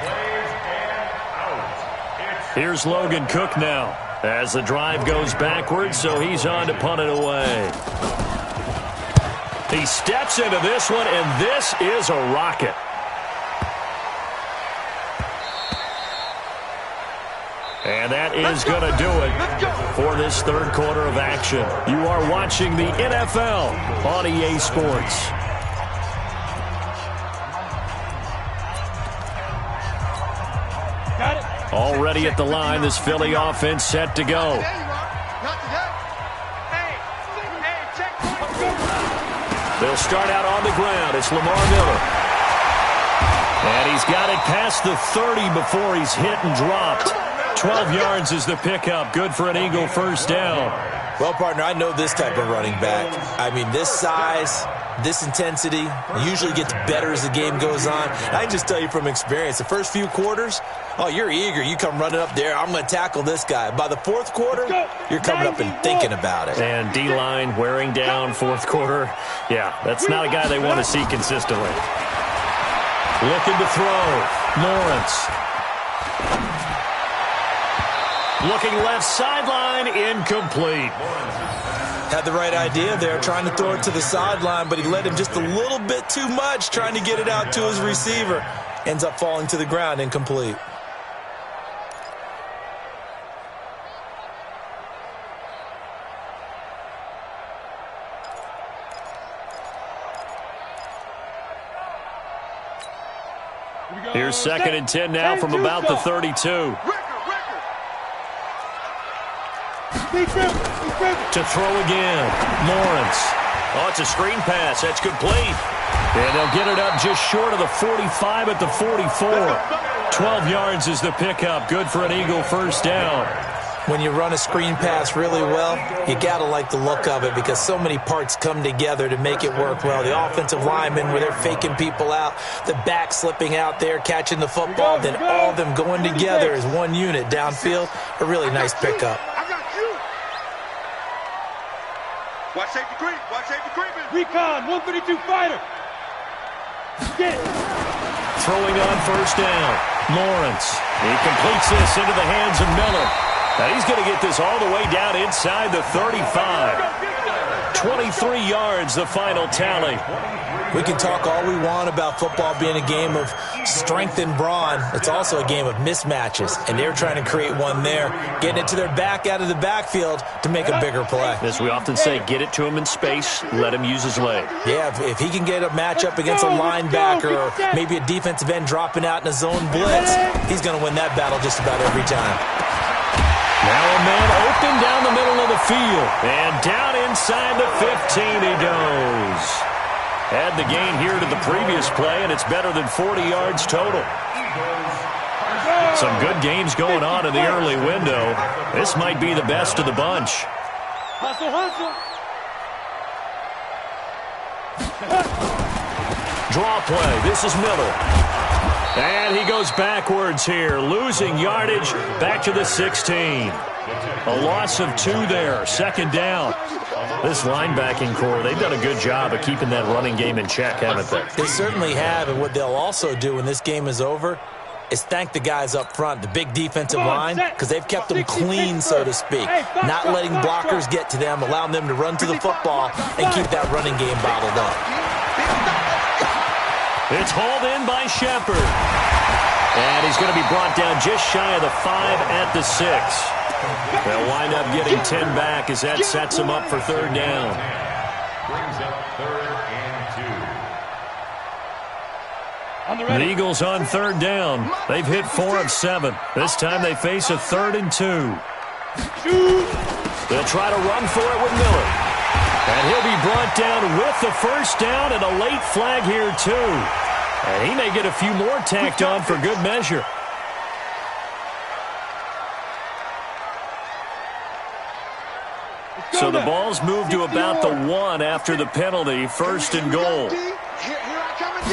plays and out. Here's Logan Cook now as the drive goes backwards, so he's on to punt it away. He steps into this one, and this is a rocket. And that is going to do it for this third quarter of action. You are watching the NFL on EA Sports. Already at the line, this Philly offense set to go. They'll start out on the ground. It's Lamar Miller. And he's got it past the 30 before he's hit and dropped. 12 yards is the pickup. Good for an Eagle first down. Well, partner, I know this type of running back. I mean, this size, this intensity usually gets better as the game goes on. I can just tell you from experience, the first few quarters, oh, you're eager. You come running up there, I'm going to tackle this guy. By the fourth quarter, you're coming up and thinking about it. And D-line wearing down fourth quarter. Yeah, that's not a guy they want to see consistently. Looking to throw. Lawrence. Looking left sideline, incomplete. Had the right idea there, trying to throw it to the sideline, but he led him just a little bit too much, trying to get it out to his receiver. Ends up falling to the ground, incomplete. Here's 2nd and 10 now from about the 32. To throw again. Lawrence. Oh, it's a screen pass. That's complete. And they'll get it up just short of the 45 at the 44. 12 yards is the pickup. Good for an Eagle first down. When you run a screen pass really well, you got to like the look of it because so many parts come together to make it work well. The offensive linemen, where they're faking people out, the back slipping out there, catching the football, then all of them going together as one unit downfield. A really nice pickup. Watch safety creep. Watch safety creeping. Recon, 132 fighter. Get it. Throwing on first down. Lawrence. He completes this into the hands of Miller. Now he's going to get this all the way down inside the 35. 23 yards, the final tally. We can talk all we want about football being a game of strength and brawn. It's also a game of mismatches, and they're trying to create one there, getting it to their back out of the backfield to make a bigger play. As we often say, get it to him in space, let him use his leg. Yeah, if he can get a matchup against a linebacker or maybe a defensive end dropping out in a zone blitz, he's going to win that battle just about every time. Now a man open down the middle of the field, and down inside the 15 he goes. Had the gain here to the previous play, and it's better than 40 yards total. Some good games going on in the early window. This might be the best of the bunch. Hustle, hustle. Draw play. This is Miller. And he goes backwards here, losing yardage back to the 16. A loss of 2 there, 2nd down. This linebacking core, they've done a good job of keeping that running game in check, haven't they? They certainly have, and what they'll also do when this game is over is thank the guys up front, the big defensive line, because they've kept them clean, so to speak. Not letting blockers get to them, allowing them to run to the football and keep that running game bottled up. It's hauled in by Shepard. And he's going to be brought down just shy of the 5 at the 6. They'll wind up getting 10 back as that sets them up for 3rd down. Brings up 3rd and 2. The Eagles on 3rd down. They've hit 4 of 7. This time they face a 3rd and 2. They'll try to run for it with Miller. And he'll be brought down with the first down and a late flag here too. And he may get a few more tacked on for good measure. So the ball's moved to about the 1 after the penalty. 1st and goal. Here I come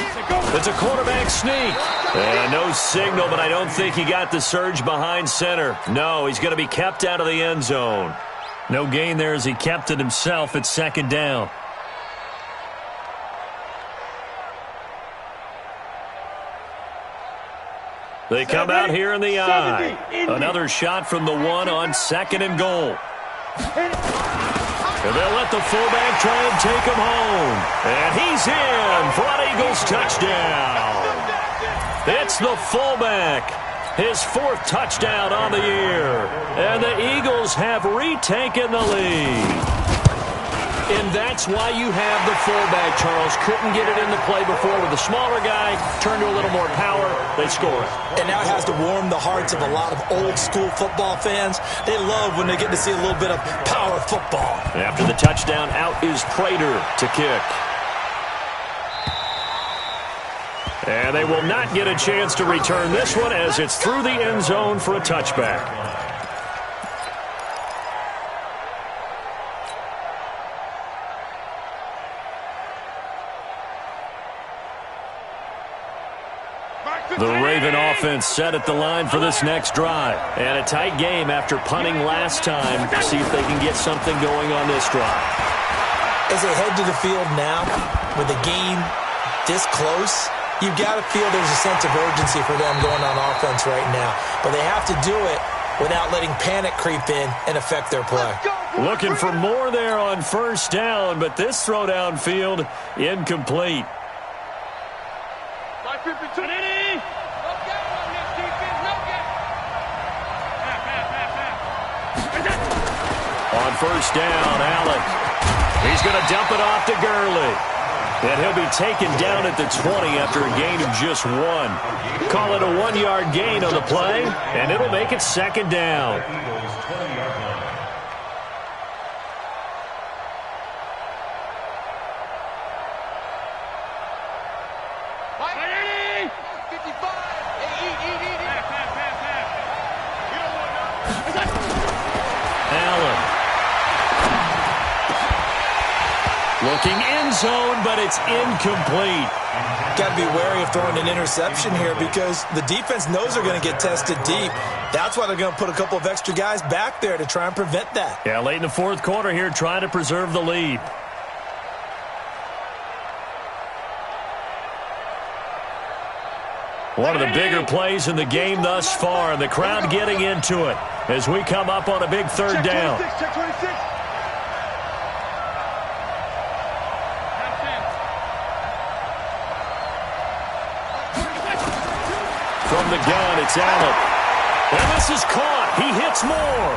It's a quarterback sneak. And no signal, but I don't think he got the surge behind center. No, he's going to be kept out of the end zone. No gain there as he kept it himself at second down. They come out here in the eye. Another shot from the one on second and goal. And they'll let the fullback try and take him home. And he's in for an Eagles touchdown. It's the fullback. His fourth touchdown on the year. And the Eagles have retaken the lead. And that's why you have the fullback, Charles. Couldn't get it into play before with the smaller guy. Turned to a little more power. They score it. And now it has to warm the hearts of a lot of old-school football fans. They love when they get to see a little bit of power football. After the touchdown, out is Prater to kick. And they will not get a chance to return this one as it's through the end zone for a touchback. The Raven offense set at the line for this next drive. And a tight game after punting last time. See if they can get something going on this drive. As they head to the field now, with the game this close, you've got to feel there's a sense of urgency for them going on offense right now. But they have to do it without letting panic creep in and affect their play. Looking for more there on first down, but this throw downfield incomplete. On first down, Allen. He's going to dump it off to Gurley. And he'll be taken down at the 20 after a gain of just one. Call it a 1-yard gain on the play, and it'll make it second down. Looking end zone, but it's incomplete. Got to be wary of throwing an interception here because the defense knows they're going to get tested deep. That's why they're going to put a couple of extra guys back there to try and prevent that. Yeah, late in the fourth quarter here, trying to preserve the lead. One of the bigger plays in the game thus far, and the crowd getting into it as we come up on a big third down. Check 26. From the gun, it's Allen. And this is caught. He hits more.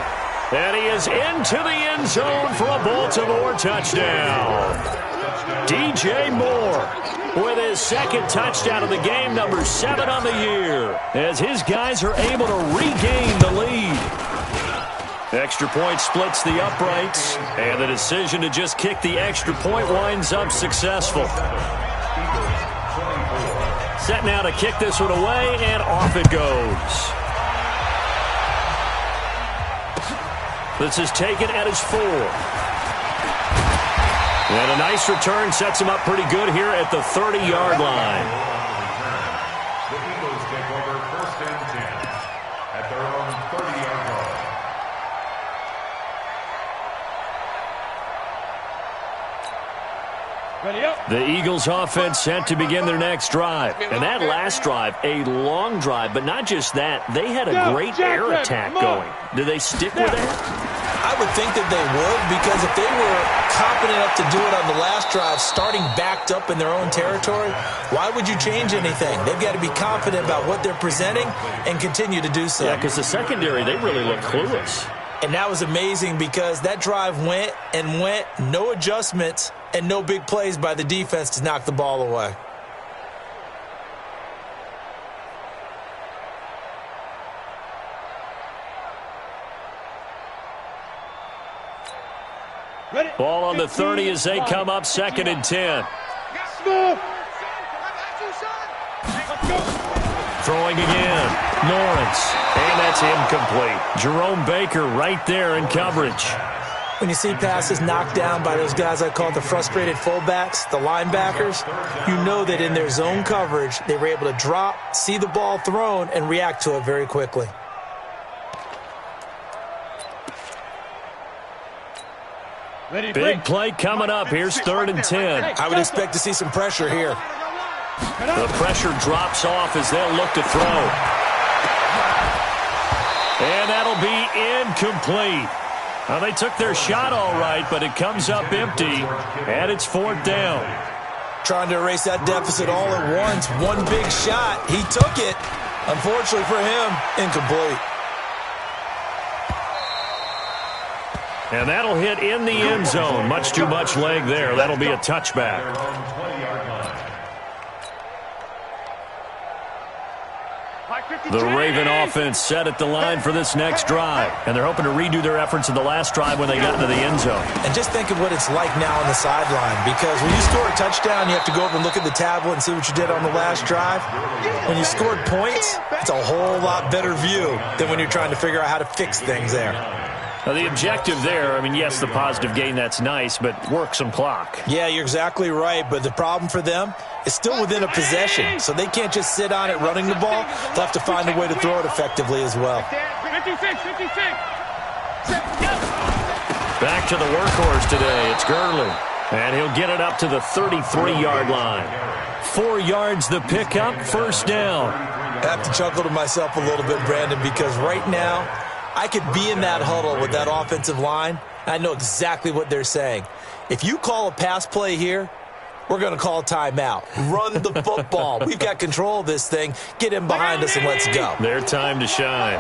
And he is into the end zone for a Baltimore touchdown. DJ Moore with his second touchdown of the game, number 7 on the year, as his guys are able to regain the lead. Extra point splits the uprights, and the decision to just kick the extra point winds up successful. Set now to kick this one away, and off it goes. This is taken at his 4. And a nice return sets him up pretty good here at the 30-yard line. The Eagles take over first and 10 at their own 30-yard line. The Eagles offense set to begin their next drive. And that last drive, a long drive, but not just that. They had a great air attack going. Do they stick with that? I would think that they would, because if they were confident enough to do it on the last drive, starting backed up in their own territory, why would you change anything? They've got to be confident about what they're presenting and continue to do so. Yeah, because the secondary, they really look clueless. And that was amazing because that drive went and went, no adjustments, and no big plays by the defense to knock the ball away. Ball on the 30 as they come up second and 10. Throwing again. Lawrence. And that's incomplete. Jerome Baker right there in coverage. When you see passes knocked down by those guys I call the frustrated fullbacks, the linebackers, you know that in their zone coverage, they were able to drop, see the ball thrown, and react to it very quickly. Big play coming up. Here's 3rd and 10. I would expect to see some pressure here. The pressure drops off as they'll look to throw. And that'll be incomplete. Well, they took their shot all right, but it comes up empty, and it's 4th down. Trying to erase that deficit all at once. One big shot. He took it. Unfortunately for him, incomplete. And that'll hit in the end zone. Much too much leg there. That'll be a touchback. The Raven offense set at the line for this next drive. And they're hoping to redo their efforts in the last drive when they got into the end zone. And just think of what it's like now on the sideline. Because when you score a touchdown, you have to go over and look at the tablet and see what you did on the last drive. When you scored points, it's a whole lot better view than when you're trying to figure out how to fix things there. Now, the objective there, I mean, yes, the positive gain, that's nice, but work some clock. Yeah, you're exactly right, but the problem for them is still within a possession, so they can't just sit on it running the ball. They'll have to find a way to throw it effectively as well. 56. Back to the workhorse today. It's Gurley, and he'll get it up to the 33-yard line. 4 yards the pickup, 1st down. I have to chuckle to myself a little bit, Brandon, because right now, I could be in that huddle with that offensive line. I know exactly what they're saying. If you call a pass play here, we're going to call a timeout. Run the football. We've got control of this thing. Get him behind us and let's go. Their time to shine.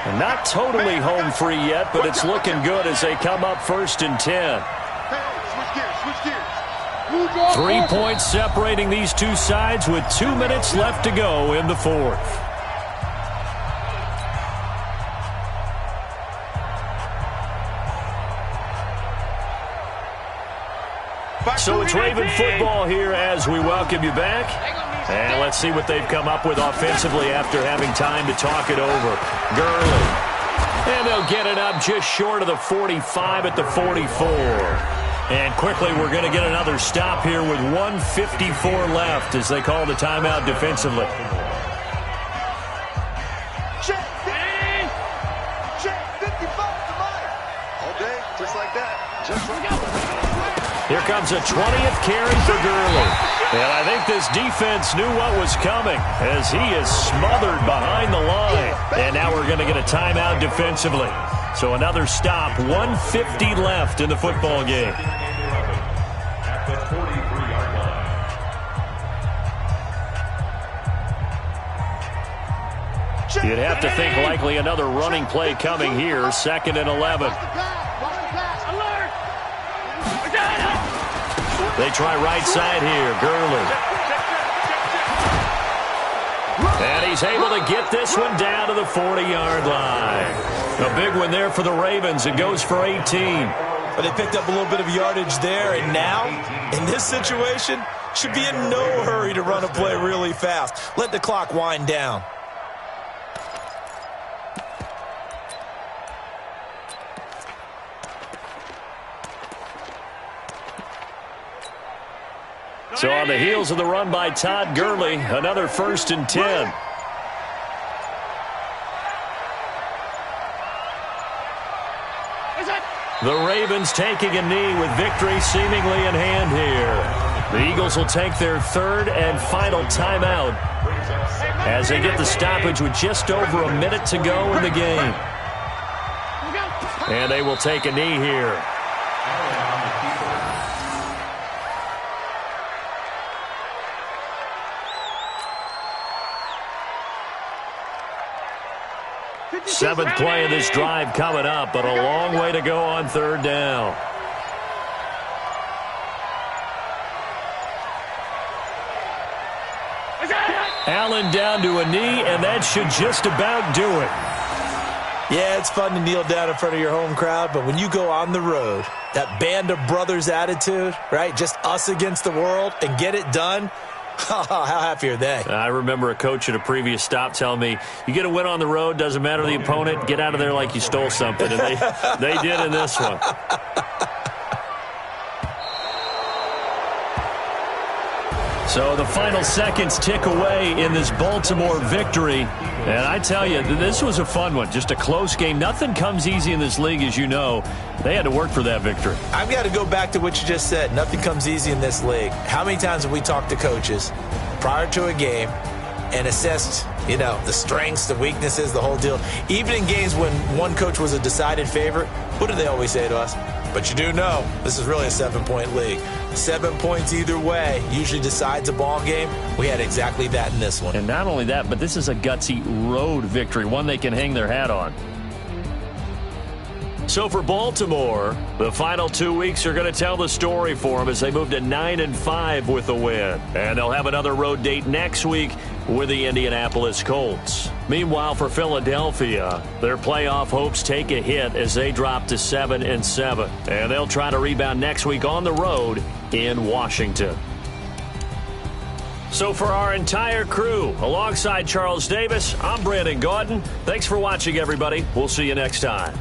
And not totally home free yet, but it's looking good as they come up 1st and 10. Switch gears. 3 points separating these two sides with 2 minutes left to go in the 4th. So it's Raven football here as we welcome you back. And let's see what they've come up with offensively after having time to talk it over. Gurley. And they'll get it up just short of the 45 at the 44. And quickly we're going to get another stop here with 1:54 left as they call the timeout defensively. Check 55 tonight. All day, just like that. Just like that. Here comes a 20th carry for Gurley. And I think this defense knew what was coming as he is smothered behind the line. And now we're going to get a timeout defensively. So another stop, 1:50 left in the football game. At the 43-yard line. You'd have to think likely another running play coming here, 2nd and 11. They try right side here, Gurley. And he's able to get this one down to the 40-yard line. A big one there for the Ravens. It goes for 18. But they picked up a little bit of yardage there, and now, in this situation, should be in no hurry to run a play really fast. Let the clock wind down. So on the heels of the run by Todd Gurley, another 1st and 10. The Ravens taking a knee with victory seemingly in hand here. The Eagles will take their 3rd and final timeout as they get the stoppage with just over a minute to go in the game. And they will take a knee here. Seventh play of this drive coming up, but a long way to go on 3rd down. Allen down to a knee, and that should just about do it. Yeah, it's fun to kneel down in front of your home crowd, but when you go on the road, that band of brothers attitude, right, just us against the world, and get it done, How happy are they? I remember a coach at a previous stop telling me, you get a win on the road, doesn't matter the opponent, get out of there like you stole something. And they did in this one. So the final seconds tick away in this Baltimore victory. And I tell you, this was a fun one. Just a close game. Nothing comes easy in this league, as you know. They had to work for that victory. I've got to go back to what you just said. Nothing comes easy in this league. How many times have we talked to coaches prior to a game and assessed, the strengths, the weaknesses, the whole deal? Even in games when one coach was a decided favorite, what do they always say to us? But you do know this is really a 7-point league. 7 points either way usually decides a ball game. We had exactly that in this one. And not only that, but this is a gutsy road victory, one they can hang their hat on. So for Baltimore, the final 2 weeks are going to tell the story for them as they move to 9-5 with a win. And they'll have another road date next week with the Indianapolis Colts. Meanwhile, for Philadelphia, their playoff hopes take a hit as they drop to 7-7. And they'll try to rebound next week on the road in Washington. So for our entire crew, alongside Charles Davis, I'm Brandon Gaudin. Thanks for watching, everybody. We'll see you next time.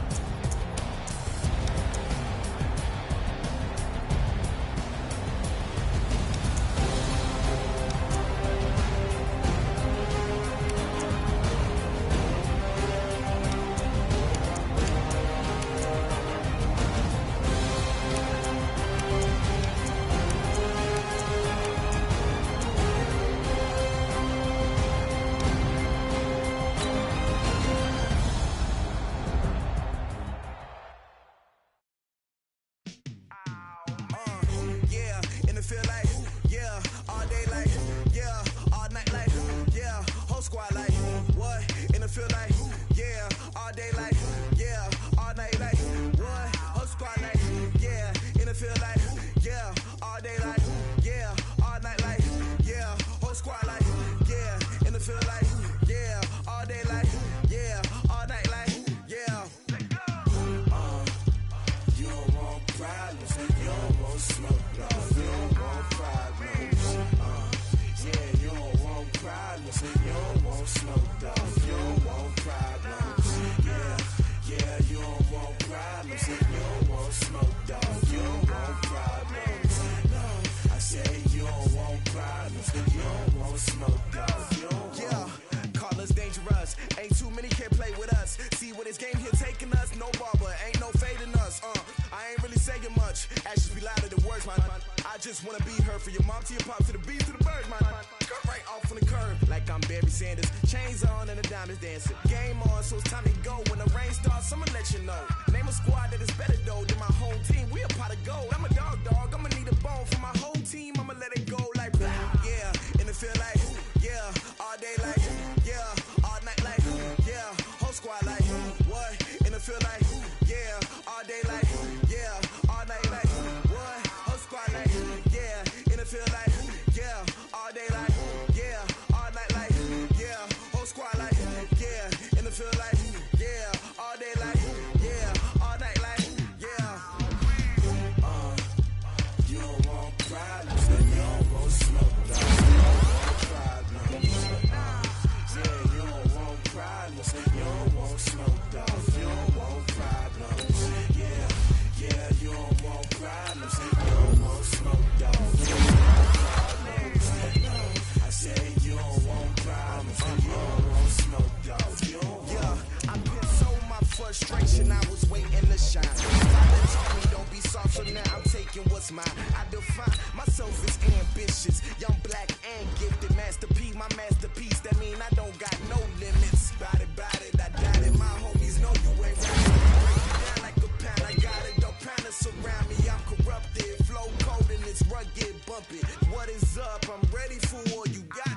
What is up? I'm ready for all you got.